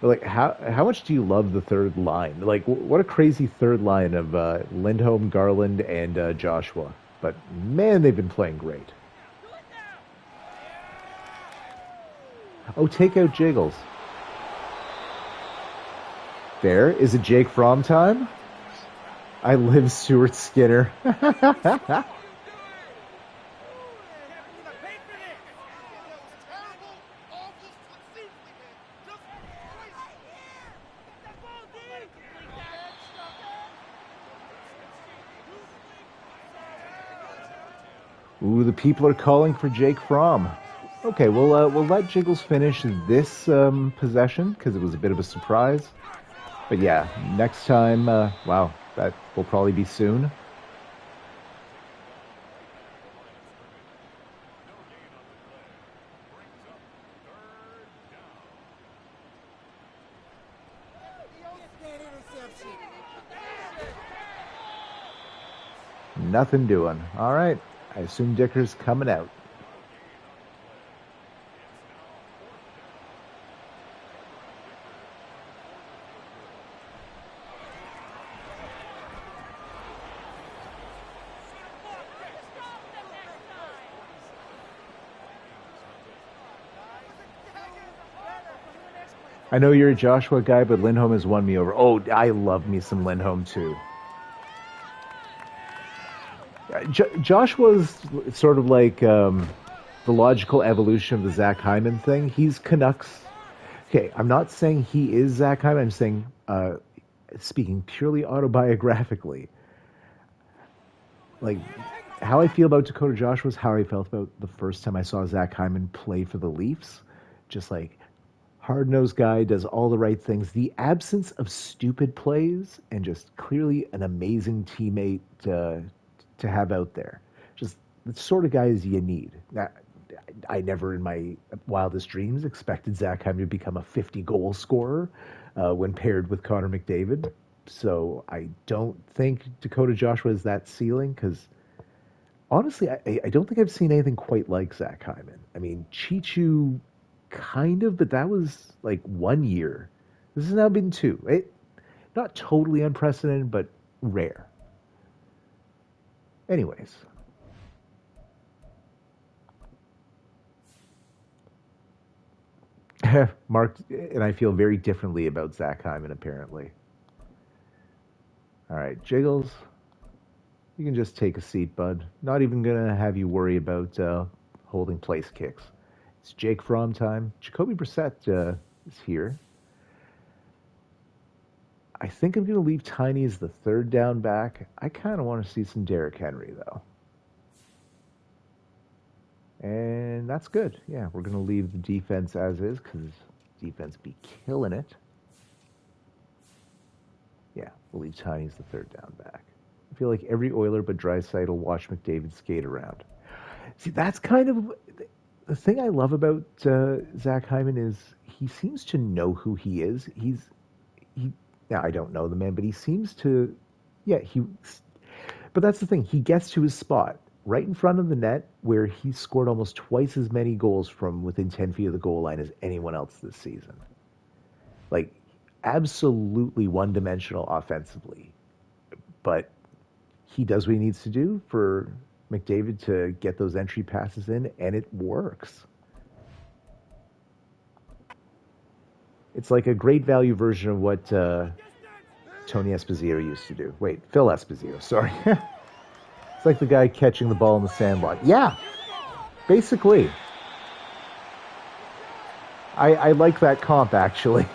But like, how much do you love the third line? Like, what a crazy third line of Lindholm, Garland, and Joshua. But man, they've been playing great. Oh, take out Jiggles. There is it Jake Fromm time? I live Stuart Skinner. Ooh, the people are calling for Jake Fromm. Okay, we'll let Jiggles finish this possession because it was a bit of a surprise. But yeah, next time, wow, that will probably be soon. Nothing doing. All right. I assume Dicker's coming out. I know you're a Joshua guy, but Lindholm has won me over. Oh, I love me some Lindholm too. Joshua's sort of like the logical evolution of the Zach Hyman thing. He's Canucks. Okay, I'm not saying he is Zach Hyman. I'm saying, speaking purely autobiographically, like how I feel about Dakota Joshua is how I felt about the first time I saw Zach Hyman play for the Leafs. Just like hard-nosed guy, does all the right things. The absence of stupid plays and just clearly an amazing teammate to have out there. Just the sort of guys you need. I never in my wildest dreams expected Zach Hyman to become a 50-goal scorer when paired with Connor McDavid. So I don't think Dakota Joshua is that ceiling because honestly, I don't think I've seen anything quite like Zach Hyman. I mean, Chichu kind of, but that was like 1 year. This has now been 2. Not totally unprecedented, but rare. Anyways, Mark and I feel very differently about Zach Hyman, apparently. All right, Jiggles, you can just take a seat, bud. Not even going to have you worry about holding place kicks. It's Jake Fromm time. Jacoby Brissett is here. I think I'm going to leave Tiny as the third down back. I kind of want to see some Derrick Henry, though. And that's good. Yeah, we're going to leave the defense as is because defense be killing it. Yeah, we'll leave Tiny as the third down back. I feel like every Oiler but Drysdale will watch McDavid skate around. See, that's kind of the thing I love about Zach Hyman is he seems to know who he is. He now I don't know the man, but he seems to, but that's the thing. He gets to his spot right in front of the net where he scored almost twice as many goals from within 10 feet of the goal line as anyone else this season. Like, absolutely one-dimensional offensively. But he does what he needs to do for McDavid to get those entry passes in, and it works. It's like a great value version of what Tony Esposito used to do. Wait, Phil Esposito, sorry. It's like the guy catching the ball in the sandlot. Yeah, basically. I like that comp, actually.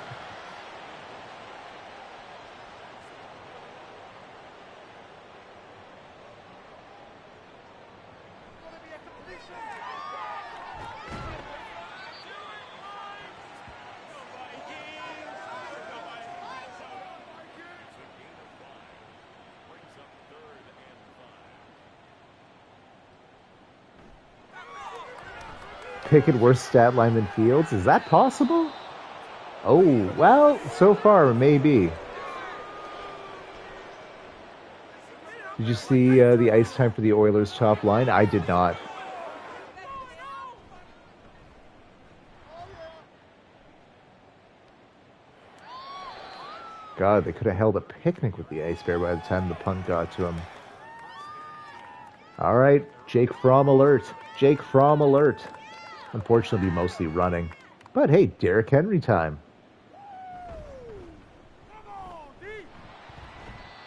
Pickett worse stat line than Fields? Is that possible? Oh, well, so far, maybe. Did you see the ice time for the Oilers' top line? I did not. God, they could have held a picnic with the Ice Bear by the time the punt got to him. All right, Jake Fromm alert. Jake Fromm alert. Unfortunately, mostly running. But hey, Derrick Henry time.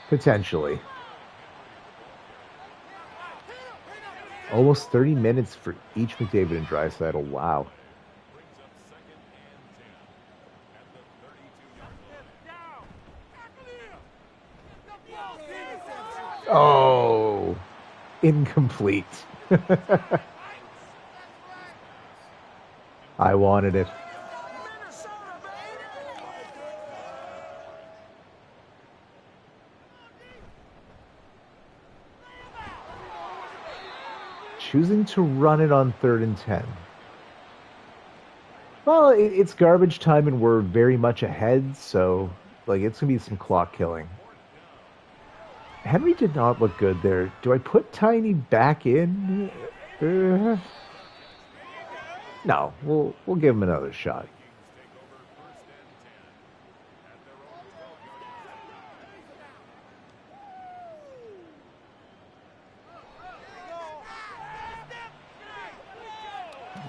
Potentially. Almost 30 minutes for each McDavid and Draisaitl. Wow. Oh, incomplete. I wanted it. Choosing to run it on 3rd and 10. Well, it's garbage time and we're very much ahead, so like it's going to be some clock killing. Henry did not look good there. Do I put Tiny back in? No, we'll give him another shot.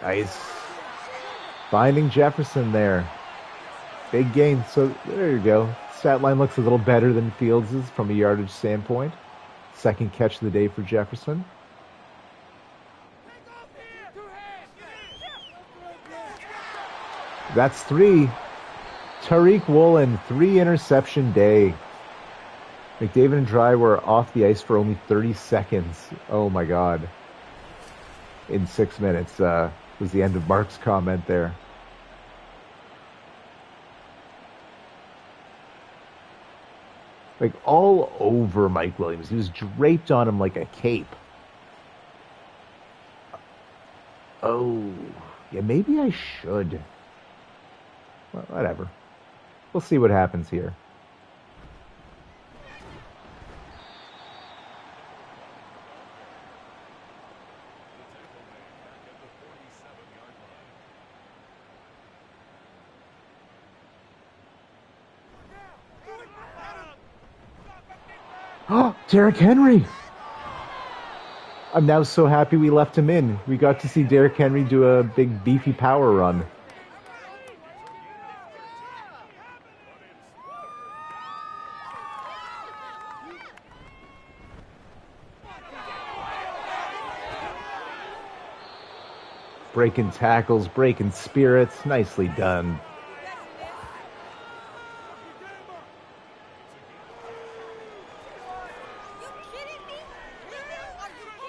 Nice. Finding Jefferson there. Big gain. So there you go. Stat line looks a little better than Fields' from a yardage standpoint. Second catch of the day for Jefferson. That's 3. Tariq Woolen, 3 interception day. McDavid and Dry were off the ice for only 30 seconds. Oh my God. In 6 minutes was the end of Mark's comment there. Like all over Mike Williams. He was draped on him like a cape. Oh, yeah, maybe I should. Well, whatever. We'll see what happens here. Oh, Derrick Henry! I'm now so happy we left him in. We got to see Derrick Henry do a big beefy power run. breaking tackles, breaking spirits. Nicely done.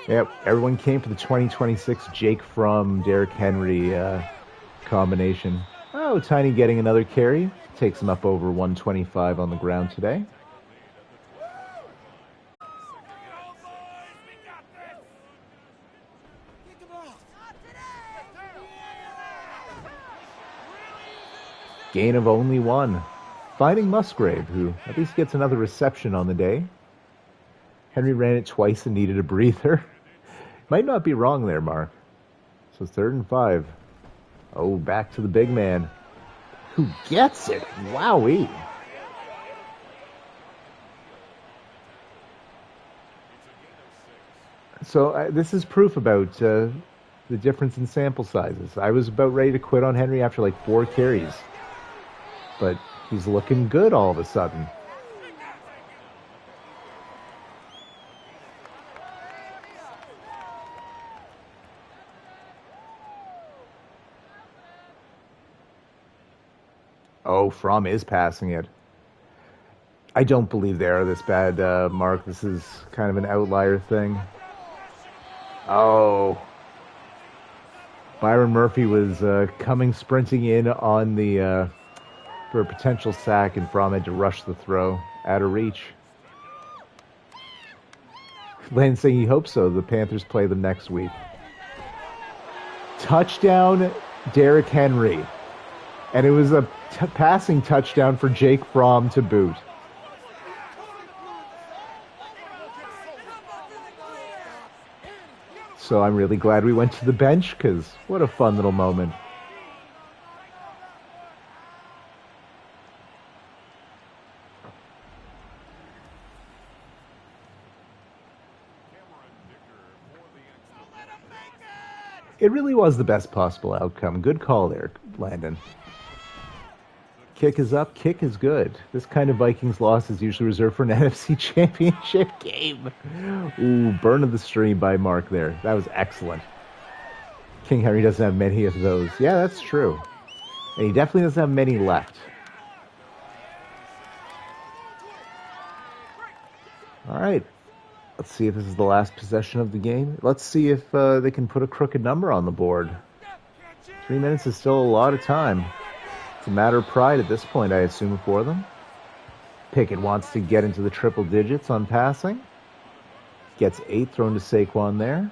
Yep, everyone came for the 2026 Jake Fromm, Derrick Henry combination. Oh, Tiny getting another carry. Takes him up over 125 on the ground today. Gain of only one. Finding Musgrave, who at least gets another reception on the day. Henry ran it twice and needed a breather. Might not be wrong there, Mark. So 3rd and 5. Oh, back to the big man. Who gets it? Wowee. So this is proof about the difference in sample sizes. I was about ready to quit on Henry after like 4 carries. But he's looking good all of a sudden. Oh, Fromm is passing it. I don't believe they are this bad, Mark. This is kind of an outlier thing. Oh. Byron Murphy was coming sprinting in on the for a potential sack, and Fromm had to rush the throw out of reach. Lane saying he hopes so. The Panthers play them next week. Touchdown, Derrick Henry. And it was a passing touchdown for Jake Fromm to boot. So I'm really glad we went to the bench, because what a fun little moment. It really was the best possible outcome. Good call there, Landon. Kick is up, kick is good. This kind of Vikings loss is usually reserved for an NFC Championship game. Ooh, burn of the stream by Mark there. That was excellent. King Henry doesn't have many of those. Yeah, that's true. And he definitely doesn't have many left. All right. Let's see if this is the last possession of the game. Let's see if they can put a crooked number on the board. 3 minutes is still a lot of time. It's a matter of pride at this point, I assume, for them. Pickett wants to get into the triple digits on passing. Gets 8 thrown to Saquon there.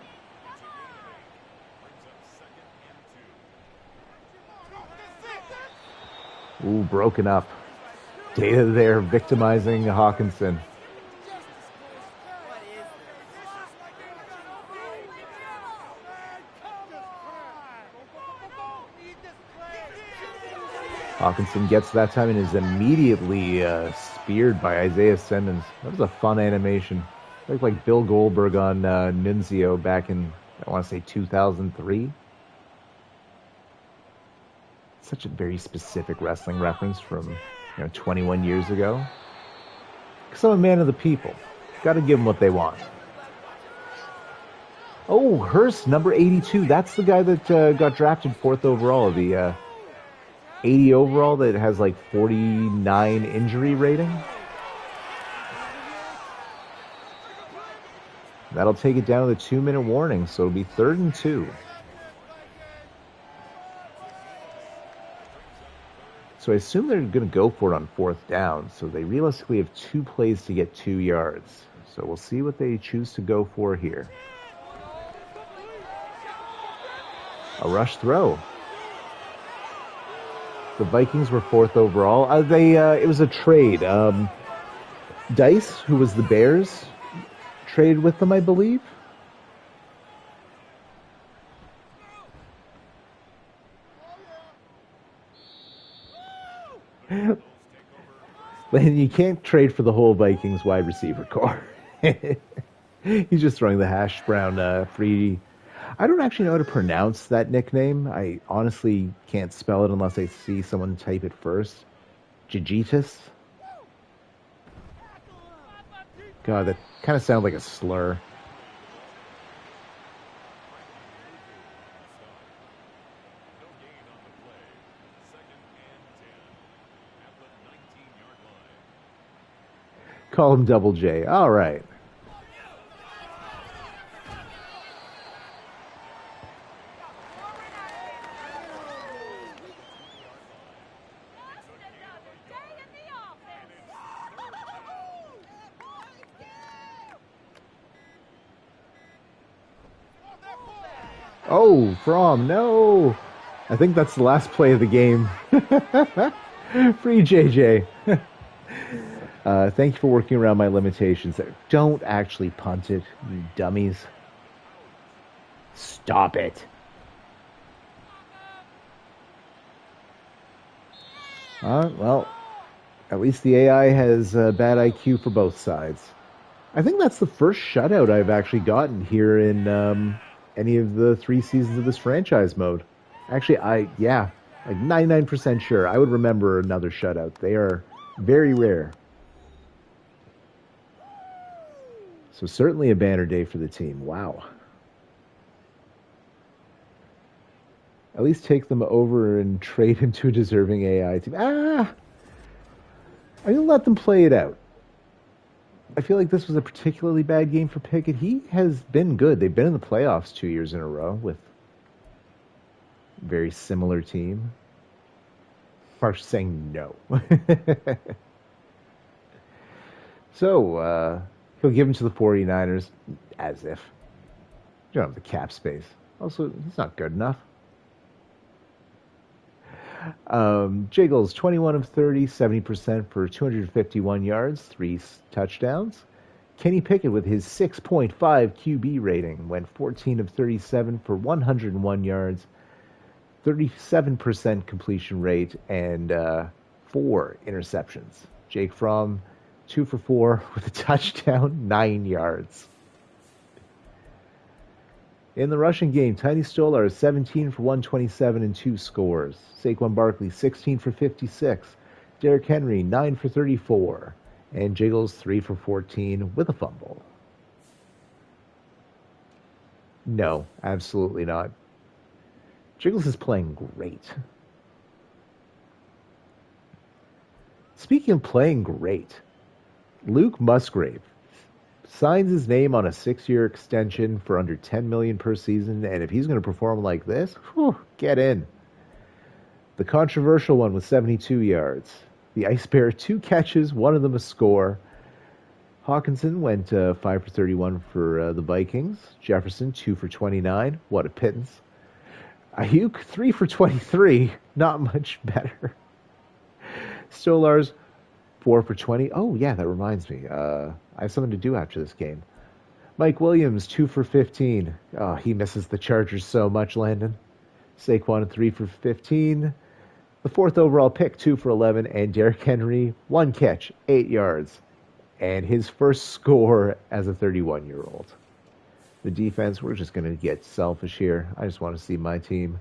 Ooh, broken up. Data there victimizing Hawkinson. Hawkinson gets that time and is immediately speared by Isaiah Simmons. That was a fun animation. Looked like Bill Goldberg on Nunzio back in, I want to say, 2003. Such a very specific wrestling reference from 21 years ago. Because I'm a man of the people. Got to give them what they want. Oh, Hurst, number 82. That's the guy that got drafted 4th overall. The 80 overall that has like 49 injury rating. That'll take it down to the 2-minute warning, so it'll be 3rd and 2. So I assume they're going to go for it on 4th down, so they realistically have 2 plays to get 2 yards. So we'll see what they choose to go for here. A rush throw. The Vikings were 4th overall. It was a trade. Dice, who was the Bears, traded with them, I believe. You can't trade for the whole Vikings wide receiver core. He's just throwing the hash brown free. I don't actually know how to pronounce that nickname. I honestly can't spell it unless I see someone type it first. Jijitis? God, that kind of sounds like a slur. call him Double J. All right. Oh, From, no. I think that's the last play of the game. Free JJ. Thank you for working around my limitations there. Don't actually punt it, you dummies. Stop it. Well, at least the AI has bad IQ for both sides. I think that's the first shutout I've actually gotten here in any of the 3 seasons of this franchise mode. Actually, yeah, like 99% sure. I would remember another shutout. They are very rare. So certainly a banner day for the team. Wow. At least take them over and trade him to a deserving AI team. I'm going to let them play it out. I feel like this was a particularly bad game for Pickett. He has been good. They've been in the playoffs 2 years in a row with a very similar team. Mark's saying no. So, he'll give him to the 49ers as if. You don't have the cap space. Also, he's not good enough. Jiggles, 21 of 30, 70% for 251 yards, 3 touchdowns. Kenny Pickett with his 6.5 QB rating went 14 of 37 for 101 yards, 37% completion rate, and 4 interceptions. Jake Fromm, 2 for 4 with a touchdown, 9 yards. In the rushing game, Tiny Stolar 17 for 127 and 2 scores. Saquon Barkley 16 for 56. Derrick Henry 9 for 34. And Jiggles 3 for 14 with a fumble. No, absolutely not. Jiggles is playing great. Speaking of playing great, Luke Musgrave signs his name on a 6-year extension for under $10 million per season, and if he's going to perform like this, get in. The controversial one was 72 yards. The Ice Bear 2 catches, one of them a score. Hawkinson went 5 for 31 for the Vikings. Jefferson 2 for 29. What a pittance. Ayuk 3 for 23. Not much better. Stolar's 4 for 20. Oh, yeah, that reminds me. I have something to do after this game. Mike Williams, 2 for 15. Oh, he misses the Chargers so much, Landon. Saquon, 3 for 15. The 4th overall pick, 2 for 11. And Derrick Henry, 1 catch, 8 yards. And his first score as a 31-year-old. The defense, we're just going to get selfish here. I just want to see my team.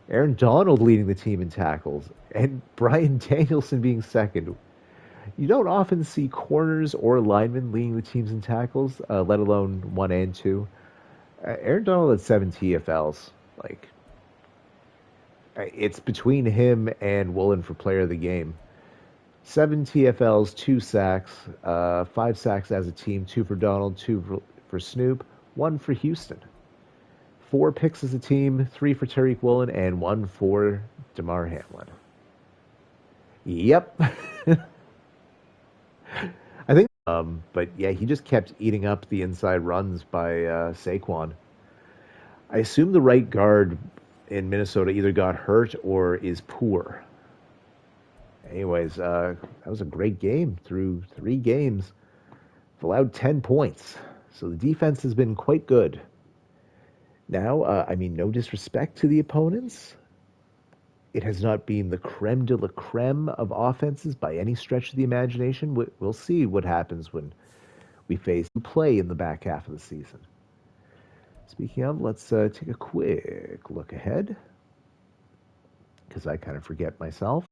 Aaron Donald leading the team in tackles. And Brian Danielson being second. You don't often see corners or linemen leading the teams in tackles, let alone 1 and 2. Aaron Donald had 7 TFLs. It's between him and Woolen for player of the game. 7 TFLs, 2 sacks, 5 sacks as a team, 2 for Donald, 2 for Snoop, 1 for Houston. 4 picks as a team, 3 for Tariq Woolen, and 1 for DeMar Hamlin. Yep. I think, but yeah, he just kept eating up the inside runs by Saquon. I assume the right guard in Minnesota either got hurt or is poor. Anyways, that was a great game through 3 games. Allowed 10 points. So the defense has been quite good. Now, no disrespect to the opponents. It has not been the creme de la creme of offenses by any stretch of the imagination. We'll see what happens when we face play in the back half of the season. Speaking of, let's take a quick look ahead, because I kind of forget myself.